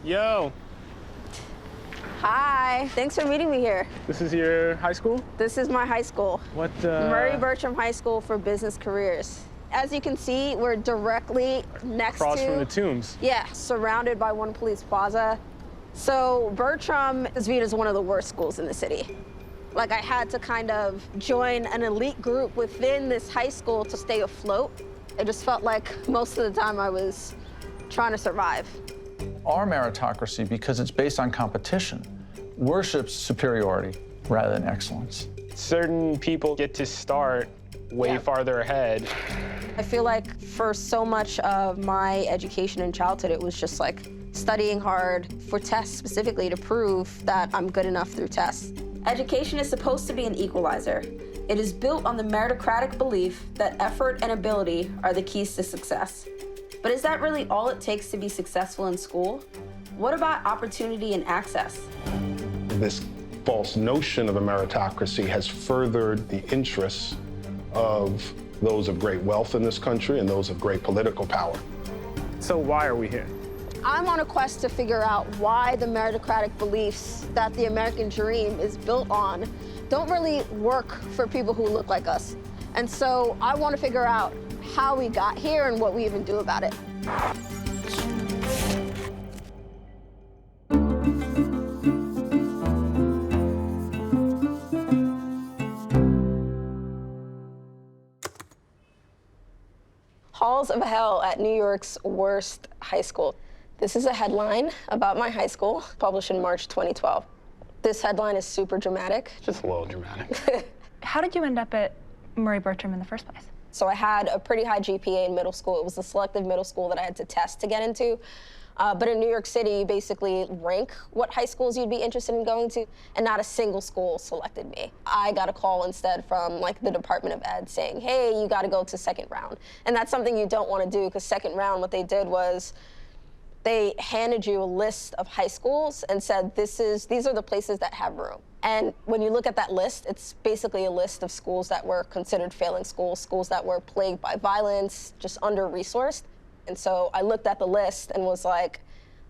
Yo. Hi, thanks for meeting me here. This is your high school? This is my high school. What, Murray Bertram High School for Business Careers. As you can see, we're directly next across to... from the tombs. Yeah, surrounded by One Police Plaza. So Bertram is viewed as one of the worst schools in the city. Like, I had to kind of join an elite group within this high school to stay afloat. It just felt like most of the time I was trying to survive. Our meritocracy, because it's based on competition, worships superiority rather than excellence. Certain people get to start way farther ahead. I feel like for so much of my education in childhood, it was just like studying hard for tests specifically to prove that I'm good enough through tests. Education is supposed to be an equalizer. It is built on the meritocratic belief that effort and ability are the keys to success. But is that really all it takes to be successful in school? What about opportunity and access? This false notion of a meritocracy has furthered the interests of those of great wealth in this country and those of great political power. So why are we here? I'm on a quest to figure out why the meritocratic beliefs that the American dream is built on don't really work for people who look like us. And so I want to figure out how we got here and what we even do about it. Halls of Hell at New York's worst high school. This is a headline about my high school, published in March 2012. This headline is super dramatic. Just a little dramatic. How did you end up at Murray Bertram in the first place? So I had a pretty high GPA in middle school. It was a selective middle school that I had to test to get into. But in New York City, you basically rank what high schools you'd be interested in going to, and not a single school selected me. I got a call instead from like the Department of Ed saying, hey, you gotta go to second round. And that's something you don't wanna do, because second round, what they did was they handed you a list of high schools and said, these are the places that have room. And when you look at that list, it's basically a list of schools that were considered failing schools, schools that were plagued by violence, just under-resourced. And so I looked at the list and was like,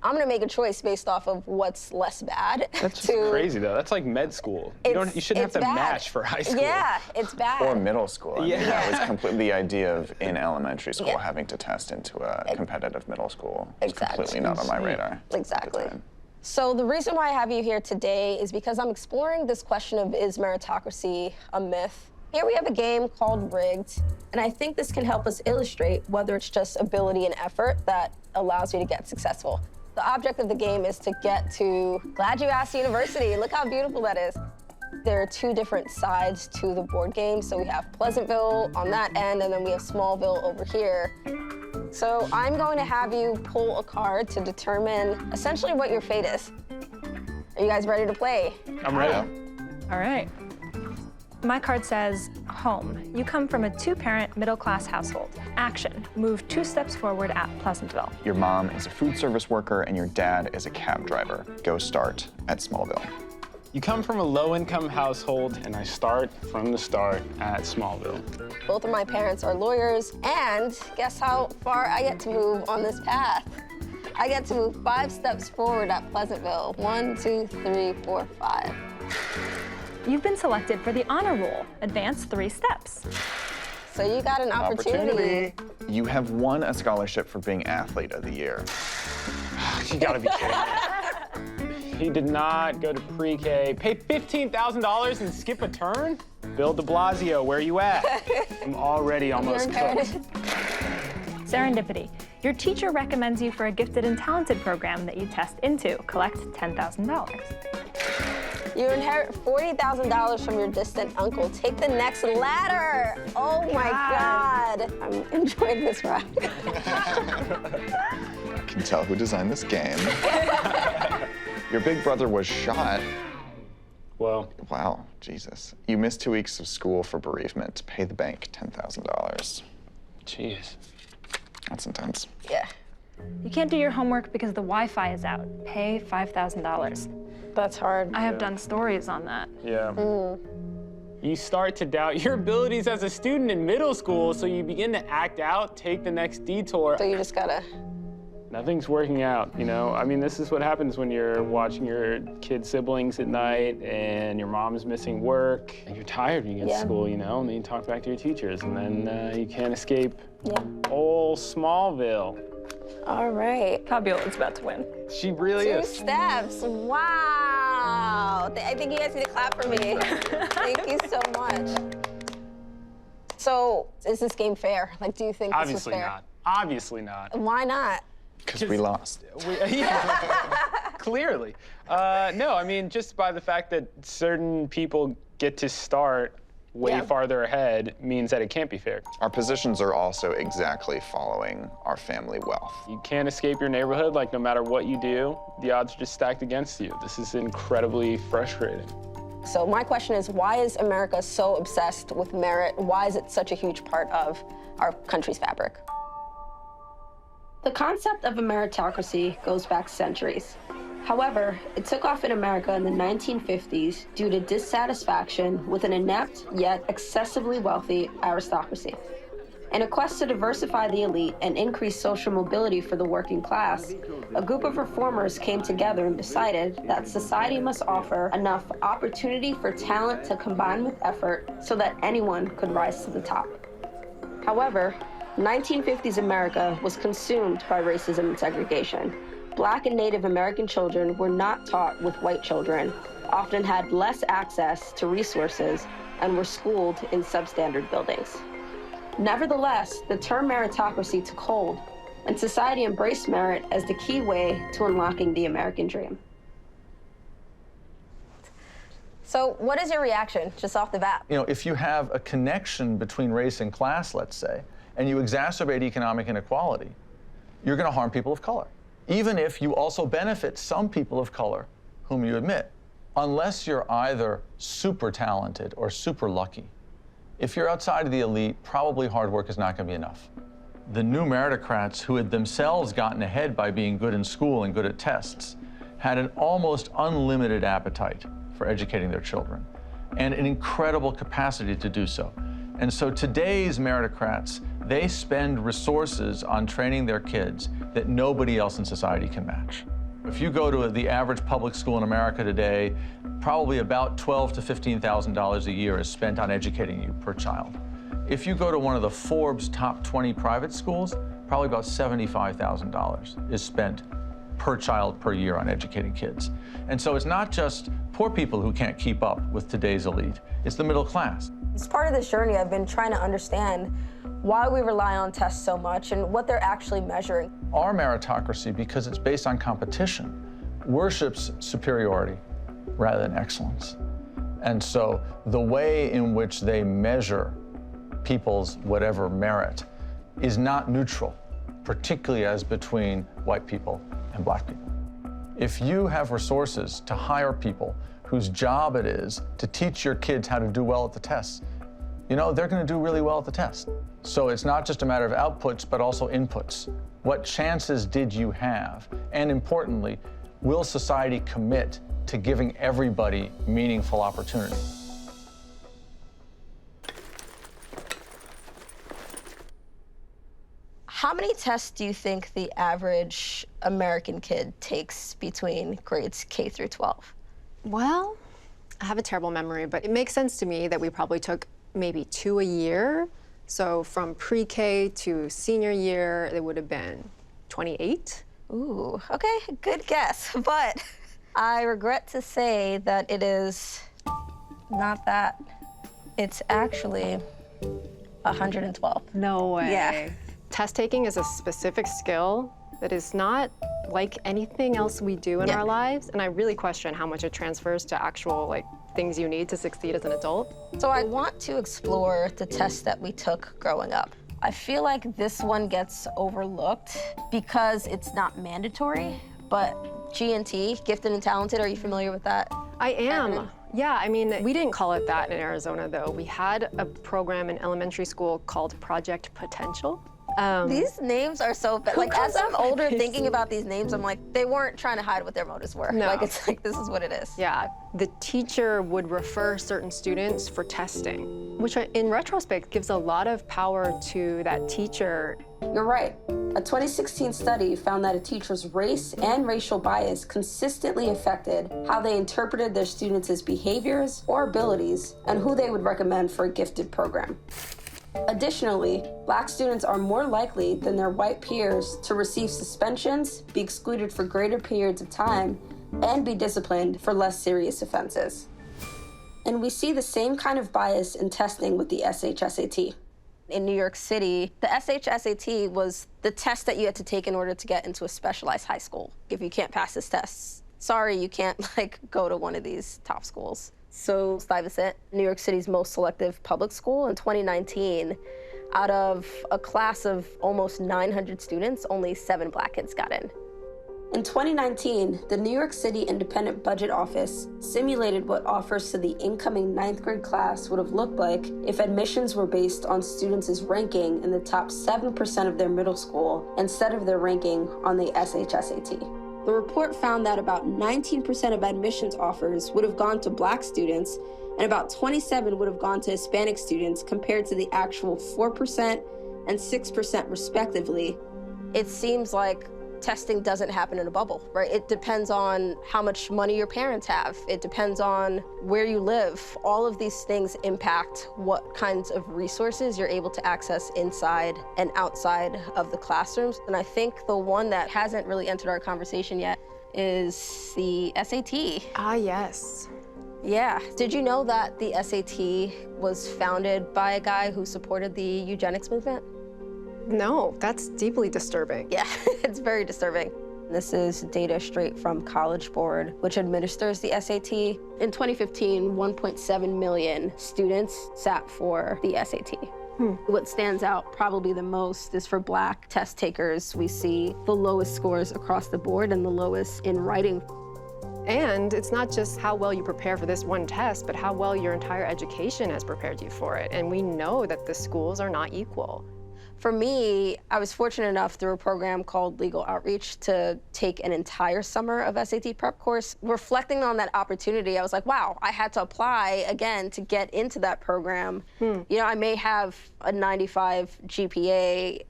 I'm gonna make a choice based off of what's less bad. That's just crazy though. That's like med school. You shouldn't have to match for high school. Yeah, it's bad. Or middle school. I mean, Yeah. that was completely the idea of in elementary school having to test into a competitive middle school. It's completely not on my radar. Exactly. So the reason why I have you here today is because I'm exploring this question of, is meritocracy a myth? Here we have a game called Rigged, and I think this can help us illustrate whether it's just ability and effort that allows you to get successful. The object of the game is to get to Glad You Asked University. Look how beautiful that is. There are two different sides to the board game. So we have Pleasantville on that end, and then we have Smallville over here. So I'm going to have you pull a card to determine essentially what your fate is. Are you guys ready to play? I'm ready. All right. My card says, home. You come from a two-parent, middle-class household. Action. Move 2 steps forward at Pleasantville. Your mom is a food service worker and your dad is a cab driver. Go start at Smallville. You come from a low-income household, and I start from the start at Smallville. Both of my parents are lawyers, and guess how far I get to move on this path? I get to move 5 steps forward at Pleasantville. 1, 2, 3, 4, 5. You've been selected for the honor roll. Advance 3 steps. So you got an opportunity. You have won a scholarship for being Athlete of the Year. You gotta be kidding me. He did not go to pre-K, pay $15,000 and skip a turn? Bill de Blasio, where you at? I'm already almost cooked. Serendipity. Your teacher recommends you for a gifted and talented program that you test into. Collect $10,000. You inherit $40,000 from your distant uncle. Take the next ladder. Oh my God. I'm enjoying this ride. I can tell who designed this game. Your big brother was shot. Well. Wow, Jesus. You missed 2 weeks of school for bereavement. Pay the bank $10,000. Jeez. That's intense. Yeah. You can't do your homework because the Wi-Fi is out. Pay $5,000. That's hard. I have done stories on that. Yeah. You start to doubt your abilities as a student in middle school, so you begin to act out, take the next detour. So you just gotta Nothing's working out, you know? I mean, this is what happens when you're watching your kid siblings at night and your mom's missing work and you're tired when you get to school, you know? And then you talk back to your teachers and then you can't escape old Smallville. All right. Fabiola's about to win. She really 2 is. steps. Wow. I think you guys need to clap for me. Thank you so much. So, is this game fair? Like, do you think this was fair? Obviously not. Why not? Because we lost. Clearly. No, I mean, just by the fact that certain people get to start way farther ahead means that it can't be fair. Our positions are also exactly following our family wealth. You can't escape your neighborhood. Like, no matter what you do, the odds are just stacked against you. This is incredibly frustrating. So my question is, why is America so obsessed with merit? Why is it such a huge part of our country's fabric? The concept of a meritocracy goes back centuries. However, it took off in America in the 1950s due to dissatisfaction with an inept yet excessively wealthy aristocracy. In a quest to diversify the elite and increase social mobility for the working class, a group of reformers came together and decided that society must offer enough opportunity for talent to combine with effort so that anyone could rise to the top. However, 1950s America was consumed by racism and segregation. Black and Native American children were not taught with white children, often had less access to resources, and were schooled in substandard buildings. Nevertheless, the term meritocracy took hold, and society embraced merit as the key way to unlocking the American dream. So what is your reaction, just off the bat? You know, if you have a connection between race and class, let's say, and you exacerbate economic inequality, you're going to harm people of color, even if you also benefit some people of color whom you admit, unless you're either super talented or super lucky. If you're outside of the elite, probably hard work is not going to be enough. The new meritocrats who had themselves gotten ahead by being good in school and good at tests had an almost unlimited appetite for educating their children and an incredible capacity to do so. And so today's meritocrats, they spend resources on training their kids that nobody else in society can match. If you go to the average public school in America today, probably about $12,000 to $15,000 a year is spent on educating you per child. If you go to one of the Forbes top 20 private schools, probably about $75,000 is spent per child per year on educating kids. And so it's not just poor people who can't keep up with today's elite, it's the middle class. As part of this journey, I've been trying to understand why we rely on tests so much and what they're actually measuring. Our meritocracy, because it's based on competition, worships superiority rather than excellence. And so the way in which they measure people's whatever merit is not neutral, particularly as between white people and black people. If you have resources to hire people whose job it is to teach your kids how to do well at the tests, you know, they're going to do really well at the test. So it's not just a matter of outputs, but also inputs. What chances did you have? And importantly, will society commit to giving everybody meaningful opportunity? How many tests do you think the average American kid takes between grades K through 12? Well, I have a terrible memory, but it makes sense to me that we probably took maybe 2 a year. So from pre-K to senior year, it would have been 28. Ooh, okay, good guess. But I regret to say that it is not that. It's actually 112. No way. Yeah. Test taking is a specific skill that is not like anything else we do in our lives, and I really question how much it transfers to actual things you need to succeed as an adult. So I want to explore the tests that we took growing up. I feel like this one gets overlooked because it's not mandatory, but G&T, gifted and talented, are you familiar with that? I am. acronym? Yeah, I mean, we didn't call it that in Arizona, though. We had a program in elementary school called Project Potential. These names are so bad. Like, as I'm older, thinking about these names, I'm like, they weren't trying to hide what their motives were. No. Like, it's like, this is what it is. Yeah, the teacher would refer certain students for testing. Which in retrospect gives a lot of power to that teacher. You're right. A 2016 study found that a teacher's race and racial bias consistently affected how they interpreted their students' behaviors or abilities and who they would recommend for a gifted program. Additionally, Black students are more likely than their white peers to receive suspensions, be excluded for greater periods of time, and be disciplined for less serious offenses. And we see the same kind of bias in testing with the SHSAT. In New York City, the SHSAT was the test that you had to take in order to get into a specialized high school. If you can't pass this test, sorry, you can't go to one of these top schools. So Stuyvesant, New York City's most selective public school, in 2019, out of a class of almost 900 students, only 7 Black kids got in. In 2019, the New York City Independent Budget Office simulated what offers to the incoming 9th grade class would have looked like if admissions were based on students' ranking in the top 7% of their middle school instead of their ranking on the SHSAT. The report found that about 19% of admissions offers would have gone to Black students and about 27% would have gone to Hispanic students compared to the actual 4% and 6% respectively. It seems like testing doesn't happen in a bubble, right? It depends on how much money your parents have. It depends on where you live. All of these things impact what kinds of resources you're able to access inside and outside of the classrooms. And I think the one that hasn't really entered our conversation yet is the SAT. Ah, yes. Yeah. Did you know that the SAT was founded by a guy who supported the eugenics movement? No, that's deeply disturbing. Yeah, it's very disturbing. This is data straight from College Board, which administers the SAT. In 2015, 1.7 million students sat for the SAT. What stands out probably the most is for Black test takers. We see the lowest scores across the board and the lowest in writing. And it's not just how well you prepare for this one test, but how well your entire education has prepared you for it. And we know that the schools are not equal. For me, I was fortunate enough through a program called Legal Outreach to take an entire summer of SAT prep course. Reflecting on that opportunity, I was like, wow, I had to apply again to get into that program. You know, I may have a 95 GPA,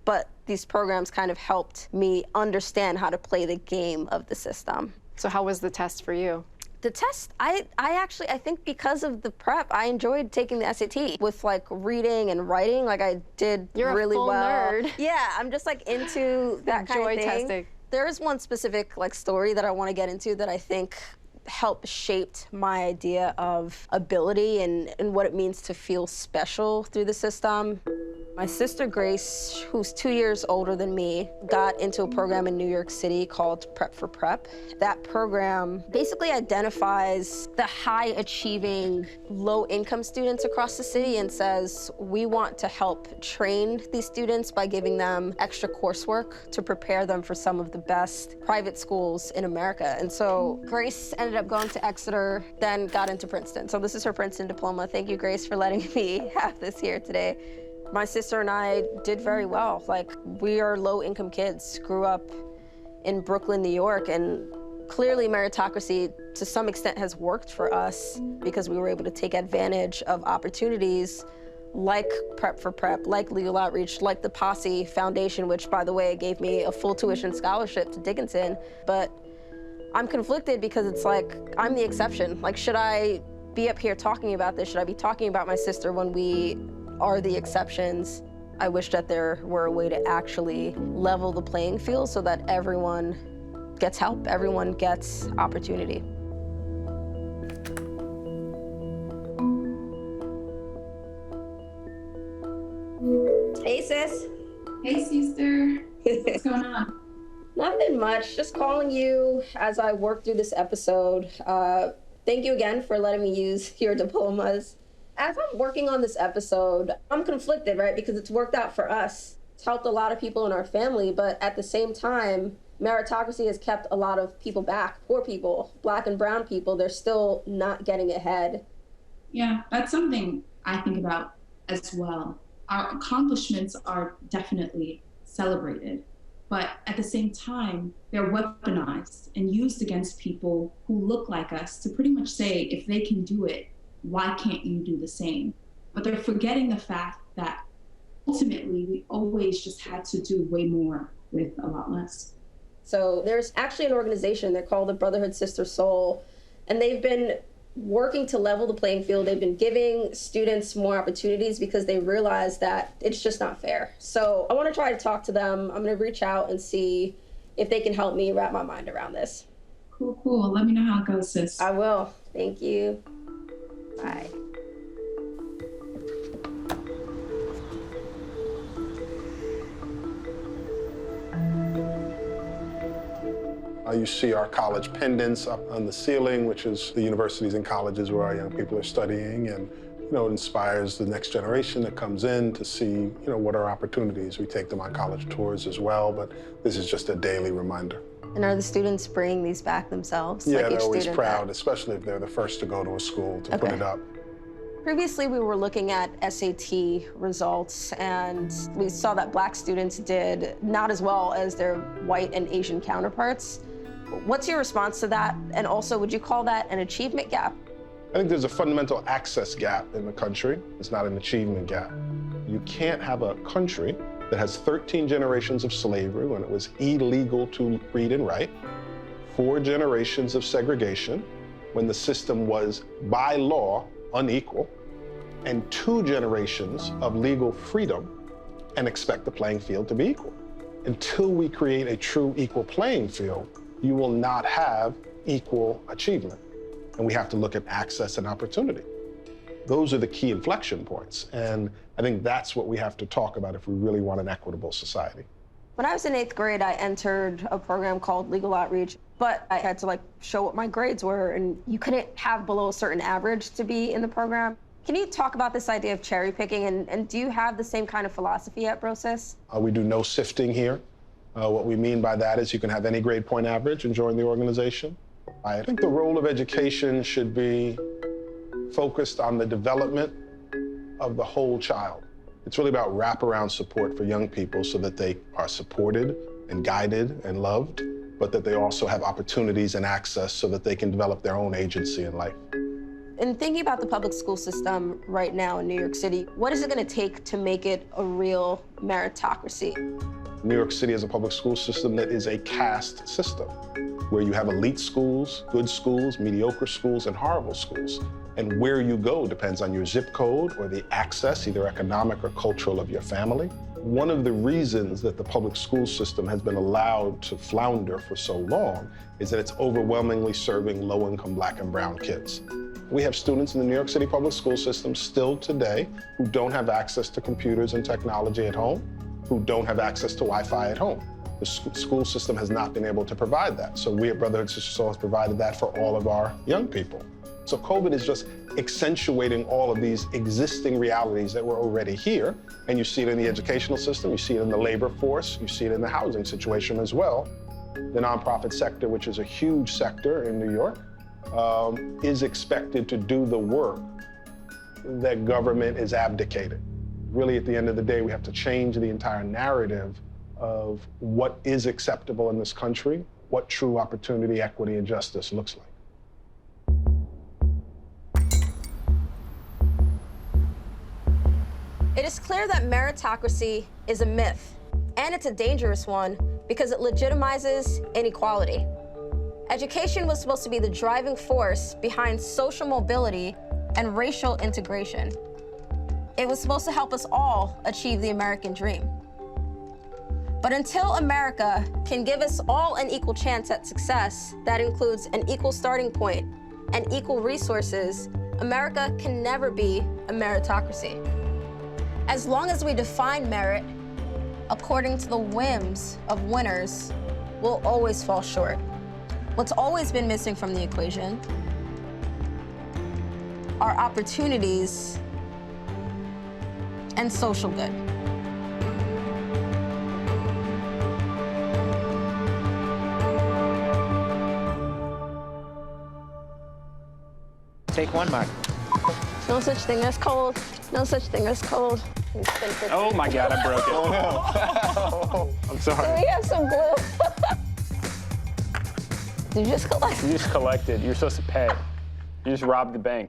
but these programs kind of helped me understand how to play the game of the system. So how was the test for you? The test, I think because of the prep, I enjoyed taking the SAT with reading and writing. I did You're really a full well. nerd. Yeah, I'm just into that kind of thing. Testing. There is one specific story that I want to get into that I think helped shape my idea of ability and what it means to feel special through the system. My sister Grace, who's 2 years older than me, got into a program in New York City called Prep for Prep. That program basically identifies the high-achieving, low-income students across the city and says, we want to help train these students by giving them extra coursework to prepare them for some of the best private schools in America. And so Grace ended up going to Exeter, then got into Princeton. So this is her Princeton diploma. Thank you, Grace, for letting me have this here today. My sister and I did very well. We are low-income kids, grew up in Brooklyn, New York, and clearly meritocracy to some extent has worked for us because we were able to take advantage of opportunities like Prep for Prep, like Legal Outreach, like the Posse Foundation, which, by the way, gave me a full tuition scholarship to Dickinson. But I'm conflicted because it's I'm the exception. Should I be up here talking about this? Should I be talking about my sister when we are the exceptions? I wish that there were a way to actually level the playing field so that everyone gets help, everyone gets opportunity. Hey, sis. Hey, sister. What's going on? Nothing much, just calling you as I work through this episode. Thank you again for letting me use your diplomas. As I'm working on this episode, I'm conflicted, right? Because it's worked out for us. It's helped a lot of people in our family, but at the same time, meritocracy has kept a lot of people back. Poor people, Black and brown people, they're still not getting ahead. Yeah, that's something I think about as well. Our accomplishments are definitely celebrated, but at the same time, they're weaponized and used against people who look like us to pretty much say, if they can do it, why can't you do the same? but they're forgetting the fact that ultimately we always just had to do way more with a lot less. So there's actually an organization, they're called the Brotherhood Sister Soul, and they've been working to level the playing field. They've been giving students more opportunities because they realize that it's just not fair. So I want to try to talk to them. I'm going to reach out and see if they can help me wrap my mind around this. Cool. Let me know how it goes, sis. I will. Thank you. Bye. You see our college pendants up on the ceiling, which is the universities and colleges where our young people are studying, and it inspires the next generation that comes in to see what are opportunities. We take them on college tours as well, but this is just a daily reminder. And are the students bringing these back themselves? Yeah, they're always proud, especially if they're the first to go to a school to put it up. Previously, we were looking at SAT results, and we saw that Black students did not as well as their white and Asian counterparts. What's your response to that? And also, would you call that an achievement gap? I think there's a fundamental access gap in the country. It's not an achievement gap. You can't have a country that has 13 generations of slavery when it was illegal to read and write, 4 generations of segregation when the system was, by law, unequal, and 2 generations of legal freedom and expect the playing field to be equal. Until we create a true equal playing field, you will not have equal achievement. And we have to look at access and opportunity. Those are the key inflection points. And I think that's what we have to talk about if we really want an equitable society. When I was in 8th grade, I entered a program called Legal Outreach, but I had to show what my grades were, and you couldn't have below a certain average to be in the program. Can you talk about this idea of cherry picking, and do you have the same kind of philosophy at Brosis? We do no sifting here. What we mean by that is you can have any grade point average and join the organization. I think the role of education should be focused on the development of the whole child. It's really about wraparound support for young people so that they are supported and guided and loved, but that they also have opportunities and access so that they can develop their own agency in life. In thinking about the public school system right now in New York City, what is it going to take to make it a real meritocracy? New York City has a public school system that is a caste system, where you have elite schools, good schools, mediocre schools, and horrible schools. And where you go depends on your zip code or the access, either economic or cultural, of your family. One of the reasons that the public school system has been allowed to flounder for so long is that it's overwhelmingly serving low-income Black and brown kids. We have students in the New York City public school system still today who don't have access to computers and technology at home, who don't have access to Wi-Fi at home. The school system has not been able to provide that. So we at Brotherhood Sister Soul has provided that for all of our young people. So COVID is just accentuating all of these existing realities that were already here. And you see it in the educational system, you see it in the labor force, you see it in the housing situation as well. The nonprofit sector, which is a huge sector in New York, is expected to do the work that government is abdicating. Really, at the end of the day, we have to change the entire narrative of what is acceptable in this country, what true opportunity, equity, and justice looks like. It is clear that meritocracy is a myth, and it's a dangerous one because it legitimizes inequality. Education was supposed to be the driving force behind social mobility and racial integration. It was supposed to help us all achieve the American dream. But until America can give us all an equal chance at success that includes an equal starting point and equal resources, America can never be a meritocracy. As long as we define merit according to the whims of winners, we'll always fall short. What's always been missing from the equation are opportunities and social good. Take one, Mark. No such thing as cold. No such thing as cold. Oh my God, I broke it. Oh no. I'm sorry. We have some glue. Did you just collect? You just collected. You're supposed to pay. You just robbed the bank.